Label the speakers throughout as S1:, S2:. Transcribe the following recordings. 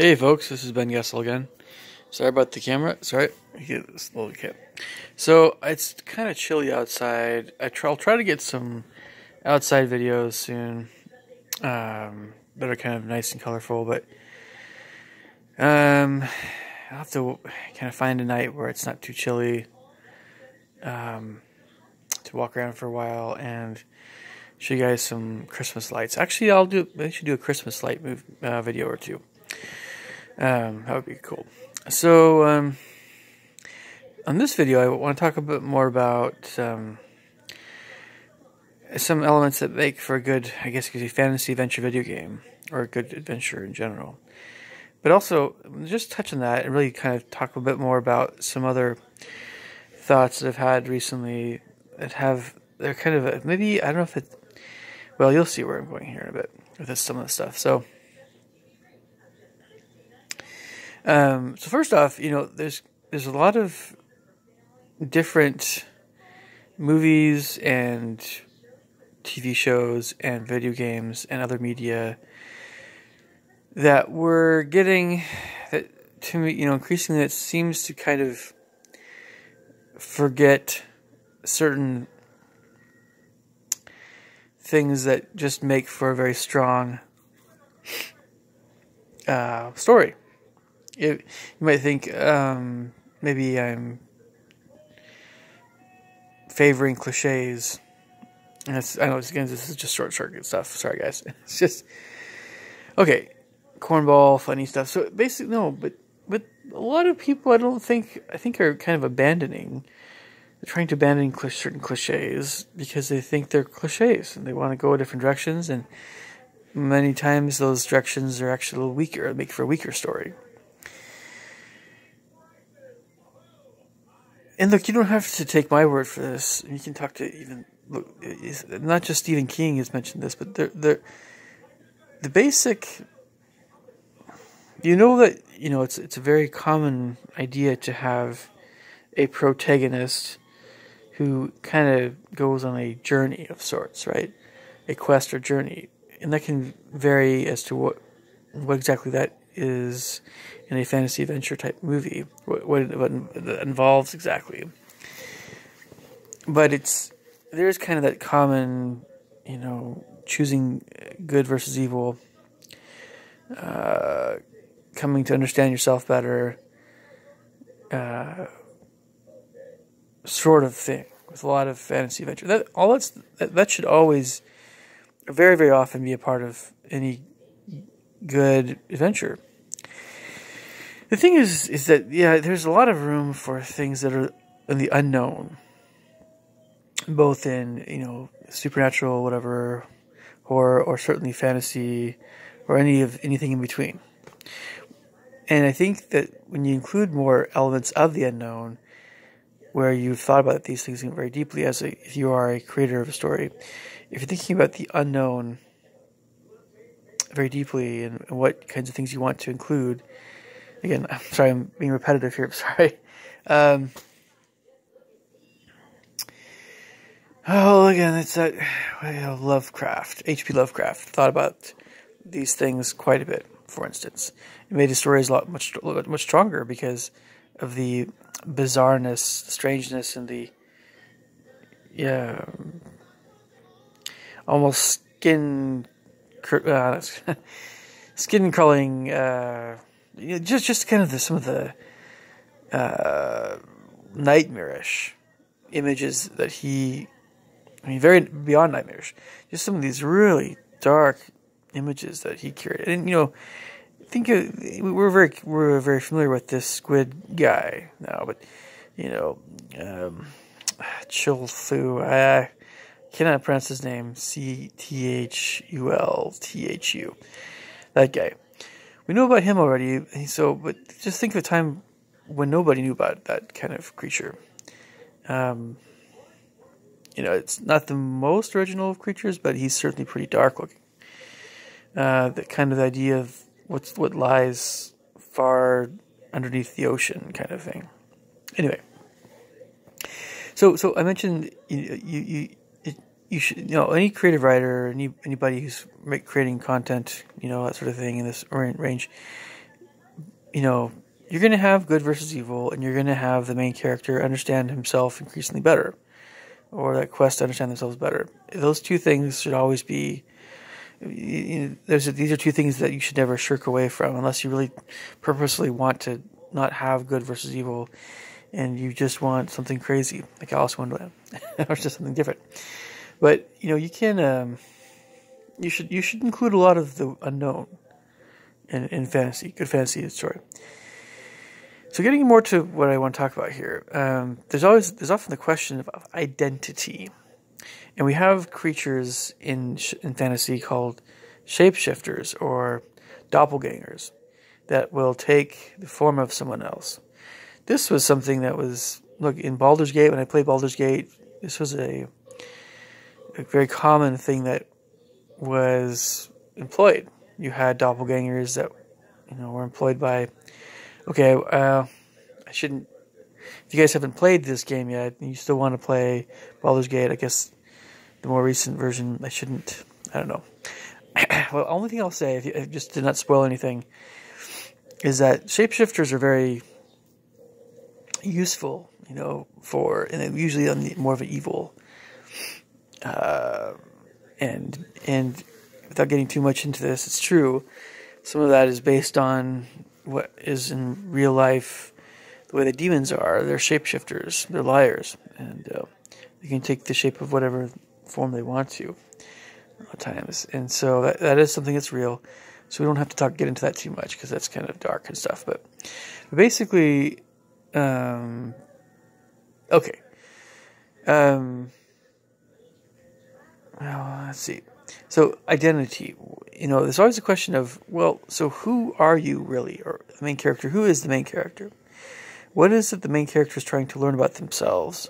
S1: Hey folks, this is Ben Gessel again. Sorry about the camera. Sorry, I get this little kit. So it's kind of chilly outside. I'll try to get some outside videos soon that are kind of nice and colorful. But I'll have to kind of find a night where it's not too chilly to walk around for a while and show you guys some Christmas lights. Actually, I should do a Christmas light video or two. That would be cool. So, on this video, I want to talk a bit more about some elements that make for a good, I guess you could say, fantasy adventure video game, or a good adventure in general. But also, just touch on that and really kind of talk a bit more about some other thoughts that I've had recently they're kind of, maybe, I don't know if it, well, you'll see where I'm going here in a bit with some of the stuff. So first off, there's a lot of different movies and TV shows and video games and other media that we're getting that, to me, increasingly it seems to kind of forget certain things that just make for a very strong story. You might think maybe I'm favoring cliches. I know, again, this is just short circuit stuff. Sorry, guys. It's just, okay, cornball, funny stuff. So basically, no, but a lot of people I think are kind of abandoning, trying to abandon certain cliches because they think they're cliches and they want to go different directions. And many times those directions are actually a little weaker, make for a weaker story. And look, you don't have to take my word for this. You can talk to not just Stephen King has mentioned this, but the basic, it's a very common idea to have a protagonist who kind of goes on a journey of sorts, right? A quest or journey. And that can vary as to what exactly that is in a fantasy adventure type movie, what it involves exactly. But there's kind of that common, choosing good versus evil, coming to understand yourself better, sort of thing with a lot of fantasy adventure. That should always, very, very often, be a part of any good adventure. The thing is that, there's a lot of room for things that are in the unknown, both in, supernatural, whatever, horror, or certainly fantasy, or anything in between. And I think that when you include more elements of the unknown, where you've thought about these things very deeply, if you are a creator of a story, if you're thinking about the unknown very deeply and what kinds of things you want to include. Again, I'm sorry, I'm being repetitive here. I'm sorry. Again, it's that Lovecraft, H.P. Lovecraft, thought about these things quite a bit. For instance, it made his stories much stronger because of the bizarreness, the strangeness, and the almost skin crawling. Just kind of some of the nightmarish images that very beyond nightmarish. Just some of these really dark images that he curated. And I think we're very familiar with this squid guy now, but Chulthu. I cannot pronounce his name. Cthulthu. That guy. We know about him already, but just think of a time when nobody knew about that kind of creature. It's not the most original of creatures, but he's certainly pretty dark looking. The kind of idea of what lies far underneath the ocean, kind of thing. Anyway, so I mentioned you should, any creative writer, anybody who's creating content, that sort of thing in this range, you know, you're going to have good versus evil, and you're going to have the main character understand himself increasingly better, or that quest to understand themselves better. Those two things should always be. These are two things that you should never shirk away from, unless you really purposely want to not have good versus evil, and you just want something crazy like Alice in Wonderland, or just something different. But you can. You should include a lot of the unknown in fantasy, good fantasy story. So getting more to what I want to talk about here, there's often the question of identity, and we have creatures in fantasy called shapeshifters or doppelgangers that will take the form of someone else. This was something that was in Baldur's Gate. When I played Baldur's Gate, this was a very common thing that was employed. You had doppelgangers that were employed by. Okay, I shouldn't. If you guys haven't played this game yet, and you still want to play Baldur's Gate, I guess the more recent version, I shouldn't. I don't know. Well, the only thing I'll say, if just to not spoil anything, is that shapeshifters are very useful, and usually on more of an evil. And without getting too much into this, it's true. Some of that is based on what is in real life, the way the demons are. They're shapeshifters. They're liars. And they can take the shape of whatever form they want to at times. And so that is something that's real. So we don't have to get into that too much because that's kind of dark and stuff. But basically, okay. Well, let's see. So identity, there's always a question of, so who are you really? Or the main character, who is the main character? What is it the main character is trying to learn about themselves?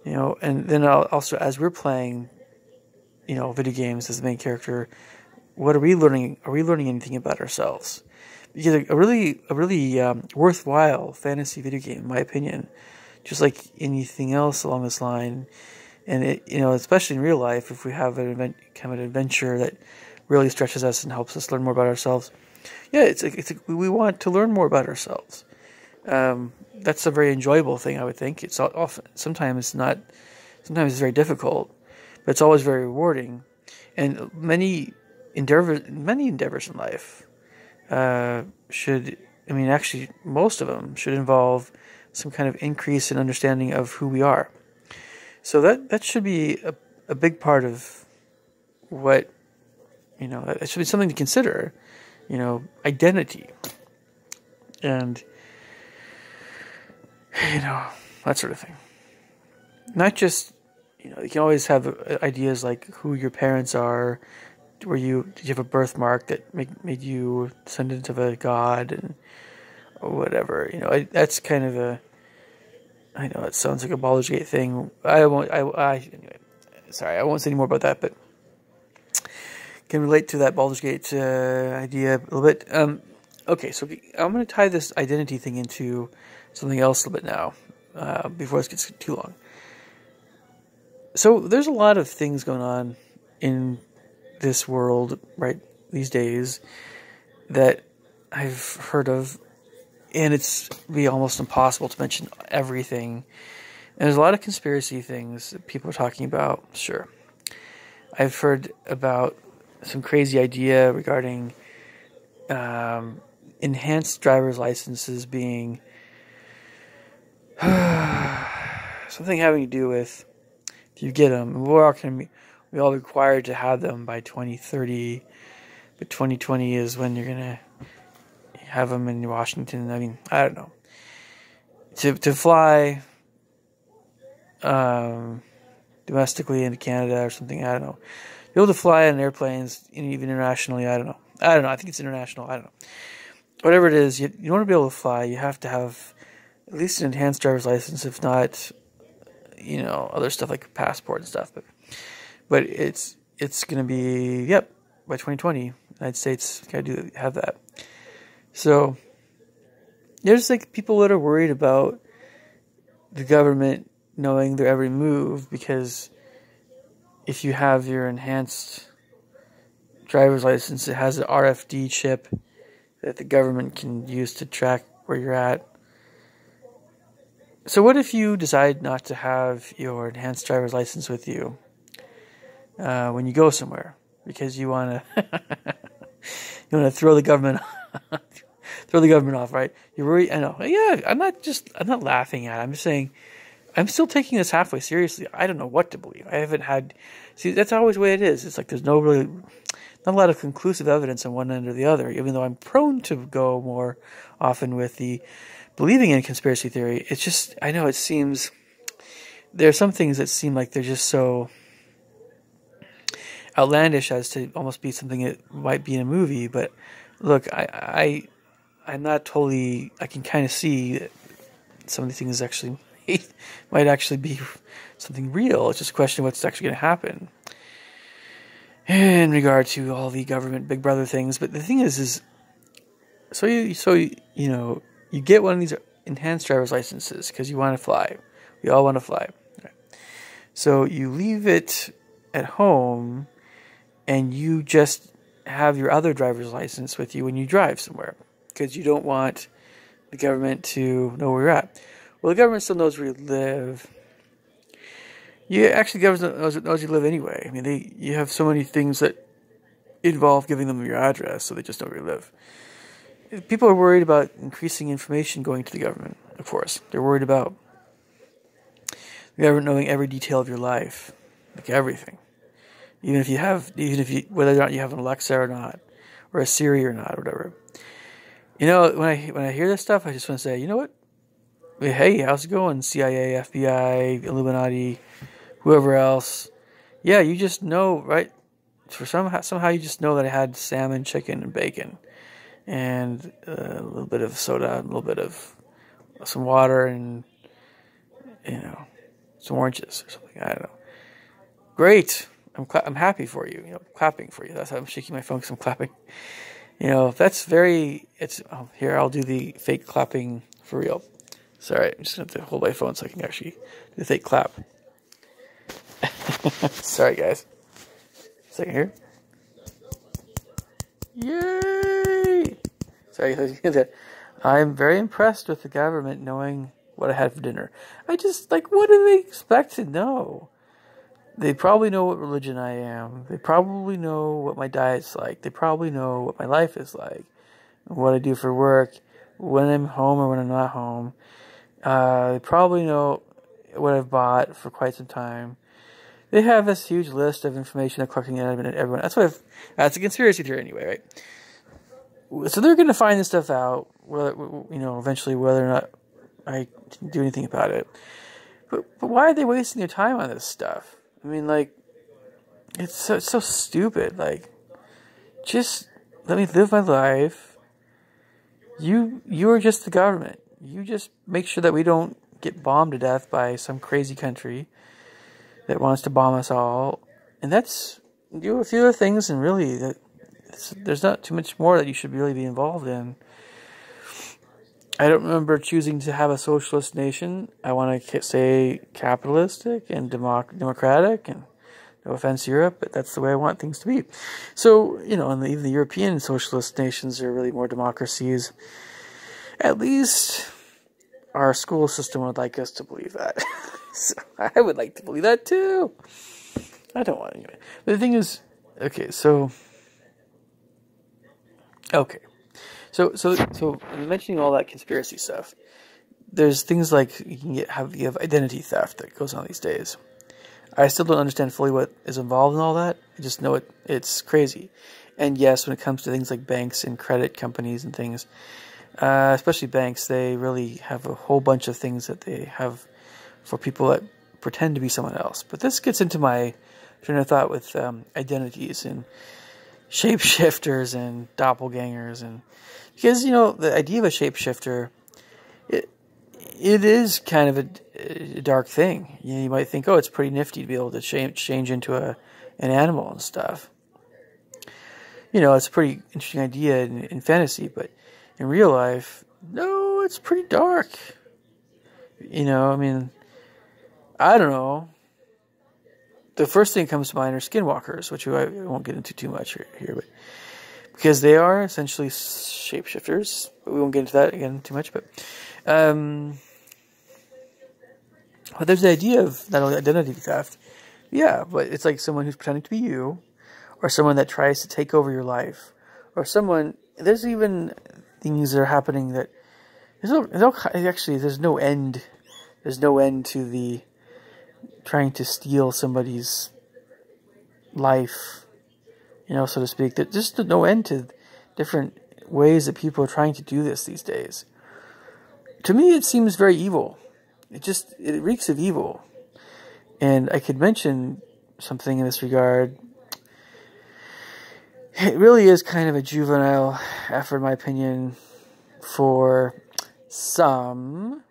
S1: And then also as we're playing, video games as the main character, what are we learning? Are we learning anything about ourselves? Because a really worthwhile fantasy video game, in my opinion, just like anything else along this line, and especially in real life, if we have an adventure that really stretches us and helps us learn more about ourselves, we want to learn more about ourselves. That's a very enjoyable thing, I would think. It's often sometimes it's not. Sometimes it's very difficult, but it's always very rewarding. And many endeavors in life actually most of them should involve some kind of increase in understanding of who we are. So that should be a big part of what, that should be something to consider, identity. And, that sort of thing. Not just, you can always have ideas like who your parents are, did you have a birthmark that made you descendant of a god, or whatever, that's kind of I know it sounds like a Baldur's Gate thing. Anyway, sorry, I won't say any more about that, but can relate to that Baldur's Gate idea a little bit. Okay, so I'm going to tie this identity thing into something else a little bit now, before this gets too long. So there's a lot of things going on in this world, right, these days, that I've heard of, and it's be almost impossible to mention everything. And there's a lot of conspiracy things that people are talking about, sure. I've heard about some crazy idea regarding enhanced driver's licenses being something having to do with, if you get them, we're all required to have them by 2030, but 2020 is when you're going to have them in Washington. I mean, I don't know. To fly domestically into Canada or something, I don't know. Be able to fly on airplanes, even internationally, I don't know. I think it's international, I don't know. Whatever it is, you want to be able to fly, you have to have at least an enhanced driver's license, if not, other stuff like a passport and stuff. But it's going to be, by 2020, United States got to have that. So there's people that are worried about the government knowing their every move, because if you have your enhanced driver's license, it has an RFD chip that the government can use to track where you're at. So what if you decide not to have your enhanced driver's license with you when you go somewhere because you want to throw the government off, right? You're worried. I know. Yeah, I'm not laughing at it. I'm just saying I'm still taking this halfway seriously. I don't know what to believe. I haven't had. See, that's always the way it is. It's like there's not a lot of conclusive evidence on one end or the other. Even though I'm prone to go more often with the believing in conspiracy theory, it's just I know it seems there are some things that seem like they're just so outlandish as to almost be something that might be in a movie. But look, I'm not totally. I can kind of see that some of these things actually might actually be something real. It's just a question of what's actually going to happen in regard to all the government Big Brother things. But the thing is so you get one of these enhanced driver's licenses because you want to fly. We all want to fly. Right? So you leave it at home, and you just have your other driver's license with you when you drive somewhere because you don't want the government to know where you're at. Well, the government still knows where you live. The government knows you live anyway. I mean, you have so many things that involve giving them your address, so they just know where you live. People are worried about increasing information going to the government, of course. They're worried about the government knowing every detail of your life, like everything. Whether or not you have an Alexa or not, or a Siri or not, or whatever. You know, when I hear this stuff, I just want to say, you know what? Hey, how's it going? CIA, FBI, Illuminati, whoever else. Yeah, you just know, right? Somehow you just know that I had salmon, chicken, and bacon, and a little bit of soda, a little bit of some water, and some oranges or something. I don't know. Great. I'm happy for you. Clapping for you. That's how I'm shaking my phone because I'm clapping. That's very. Here, I'll do the fake clapping for real. Sorry, I'm just going to have to hold my phone so I can actually do the fake clap. Sorry, guys. Second here. Yay! Sorry, I'm very impressed with the government knowing what I had for dinner. What do they expect to know? They probably know what religion I am. They probably know what my diet's like. They probably know what my life is like, what I do for work, when I'm home or when I'm not home. They probably know what I've bought for quite some time. They have this huge list of information they're collecting out of everyone. That's a conspiracy theory anyway, right? So they're going to find this stuff out, eventually whether or not I can do anything about it. But why are they wasting their time on this stuff? I mean, it's so stupid. Just let me live my life. You are just the government. You just make sure that we don't get bombed to death by some crazy country that wants to bomb us all. And that's a few other things, and really, there's not too much more that you should really be involved in. I don't remember choosing to have a socialist nation. I want to say capitalistic and democratic, and no offense, Europe, but that's the way I want things to be. So, and even the European socialist nations are really more democracies. At least our school system would like us to believe that. So I would like to believe that too. I don't want to anyway. But the thing is, So I'm mentioning all that conspiracy stuff. There's things like you have identity theft that goes on these days. I still don't understand fully what is involved in all that. I just know it's crazy. And yes, when it comes to things like banks and credit companies and things, especially banks, they really have a whole bunch of things that they have for people that pretend to be someone else. But this gets into my train of thought with identities and shapeshifters and doppelgangers, and because the idea of a shapeshifter, it is kind of a dark thing. You might think, it's pretty nifty to be able to change into an animal and stuff. It's a pretty interesting idea in fantasy, but in real life, no, it's pretty dark. I mean, I don't know. The first thing that comes to mind are skinwalkers, which I won't get into too much here, but because they are essentially shapeshifters. But we won't get into that again too much. But there's the idea of not only identity theft, yeah, but it's like someone who's pretending to be you, or someone that tries to take over your life, or someone. There's even things that are happening that there's no end. There's no end to the trying to steal somebody's life, so to speak. There's just no end to different ways that people are trying to do this these days. To me, it seems very evil. It reeks of evil. And I could mention something in this regard. It really is kind of a juvenile effort, in my opinion, for some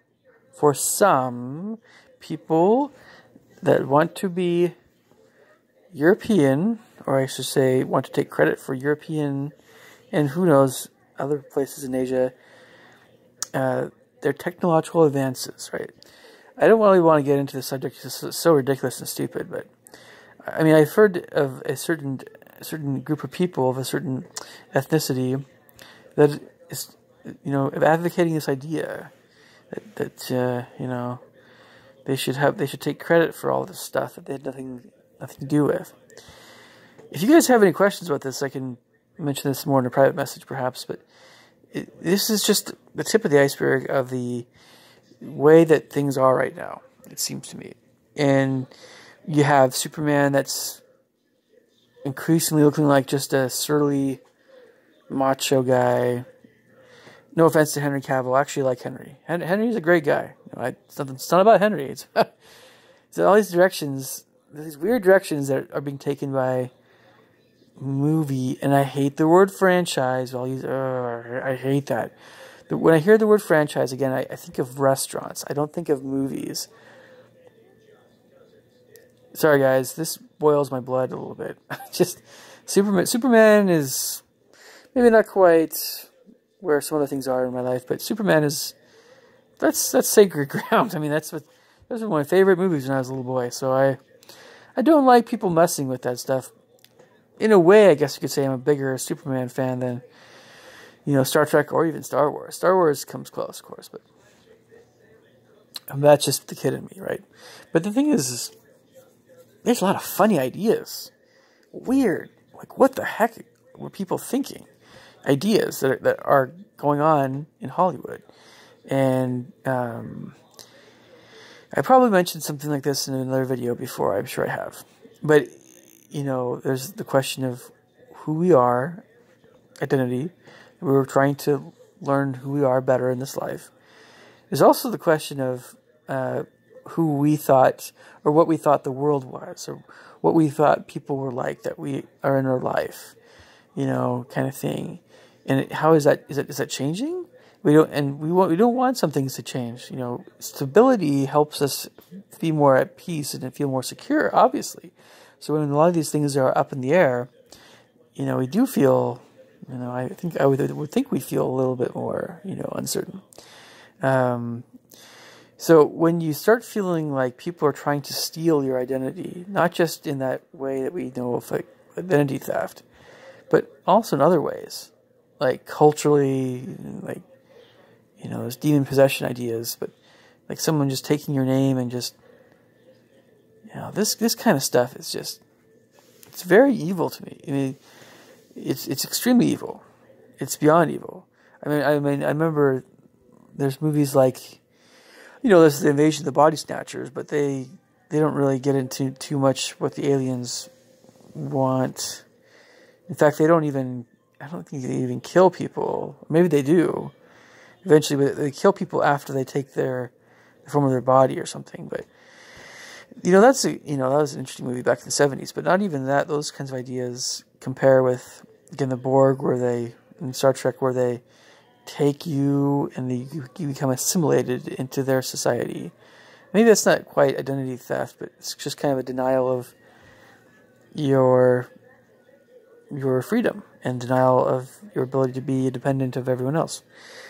S1: people that want to be European, or I should say want to take credit for European, and who knows, other places in Asia, their technological advances, right? I don't really want to get into the subject because it's so ridiculous and stupid, but I mean, I've heard of a certain group of people of a certain ethnicity that is, advocating this idea that they should take credit for all this stuff that they had nothing to do with. If you guys have any questions about this, I can mention this more in a private message, perhaps. But this is just the tip of the iceberg of the way that things are right now, it seems to me. And you have Superman that's increasingly looking like just a surly, macho guy. No offense to Henry Cavill. I actually like Henry. Henry's a great guy. It's not about Henry. It's all these directions, these weird directions that are being taken by movie, and I hate the word franchise. I hate that. When I hear the word franchise, again, I think of restaurants. I don't think of movies. Sorry, guys. This boils my blood a little bit. Just Superman is maybe not quite where some other things are in my life, but Superman that's sacred ground. I mean, those were my favorite movies when I was a little boy. So I don't like people messing with that stuff. In a way, I guess you could say I'm a bigger Superman fan than Star Trek or even Star Wars. Star Wars comes close, of course, but that's just the kid in me, right? But the thing is there's a lot of funny ideas. Weird. Like, what the heck were people thinking? Ideas that are going on in Hollywood. And I probably mentioned something like this in another video before. I'm sure I have. But, there's the question of who we are, identity. We're trying to learn who we are better in this life. There's also the question of who we thought, or what we thought the world was, or what we thought people were like that we are in our life, kind of thing. And how is that? Is that changing? We don't want some things to change. Stability helps us be more at peace and feel more secure, obviously. So when a lot of these things are up in the air, we do feel, I would think we feel a little bit more, uncertain. So when you start feeling like people are trying to steal your identity, not just in that way that we know of like identity theft, but also in other ways, like culturally, like, those demon possession ideas, but like someone just taking your name and just, this kind of stuff is just, it's very evil to me. I mean, it's extremely evil. It's beyond evil. I remember there's movies like, there's the Invasion of the Body Snatchers, but they don't really get into too much what the aliens want. In fact, I don't think they even kill people. Maybe they do eventually, but they kill people after they take the form of their body or something. But that was an interesting movie back in the 70s. But not even that; those kinds of ideas compare with, again, the Borg, in Star Trek, where they take you and you become assimilated into their society. Maybe that's not quite identity theft, but it's just kind of a denial of your freedom and denial of your ability to be independent of everyone else.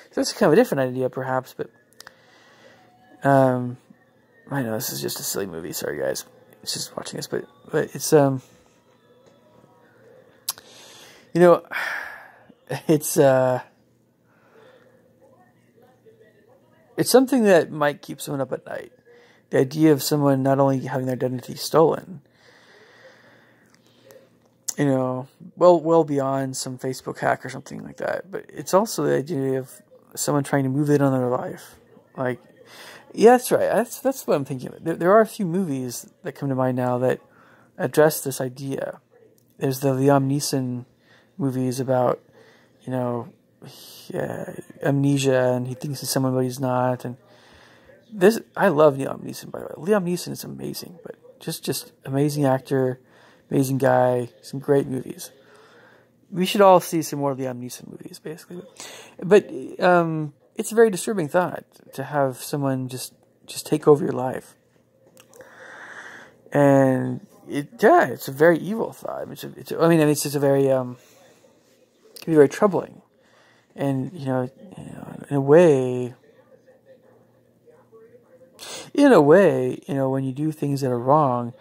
S1: So that's kind of a different idea, perhaps, but I know this is just a silly movie. Sorry, guys. It's just watching this, but it's it's something that might keep someone up at night. The idea of someone not only having their identity stolen, well beyond some Facebook hack or something like that, but it's also the idea of someone trying to move in on their life. Like, yeah, that's right. That's what I'm thinking of. There are a few movies that come to mind now that address this idea. There's the Liam Neeson movies about, amnesia, and he thinks he's someone but he's not. And this, I love Liam Neeson, by the way. Liam Neeson is amazing, but just amazing actor, amazing guy, some great movies. We should all see some more Liam Neeson movies, basically. But it's a very disturbing thought to have someone just take over your life. And it's a very evil thought. It's just a very it can be very troubling. And in a way, when you do things that are wrong,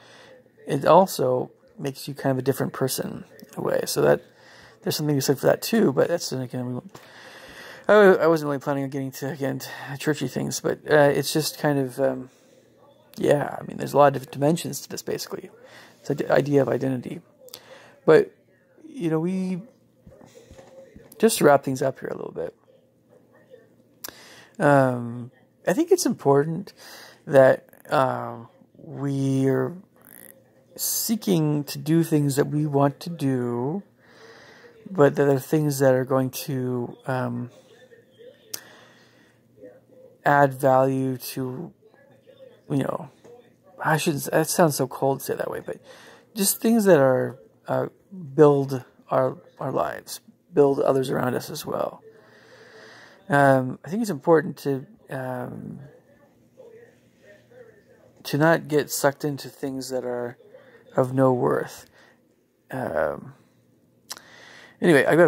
S1: it also makes you kind of a different person in a way. So that there's something to say for that too. But that's again, I wasn't really planning on getting to churchy things, but it's just kind of there's a lot of different dimensions to this. Basically, it's the idea of identity. But we just to wrap things up here a little bit. I think it's important that we are seeking to do things that we want to do, but that are things that are going to add value to, I shouldn't. That sounds so cold to say it that way, but just things that are build our lives, build others around us as well. I think it's important to not get sucked into things that are of no worth. Anyway, I got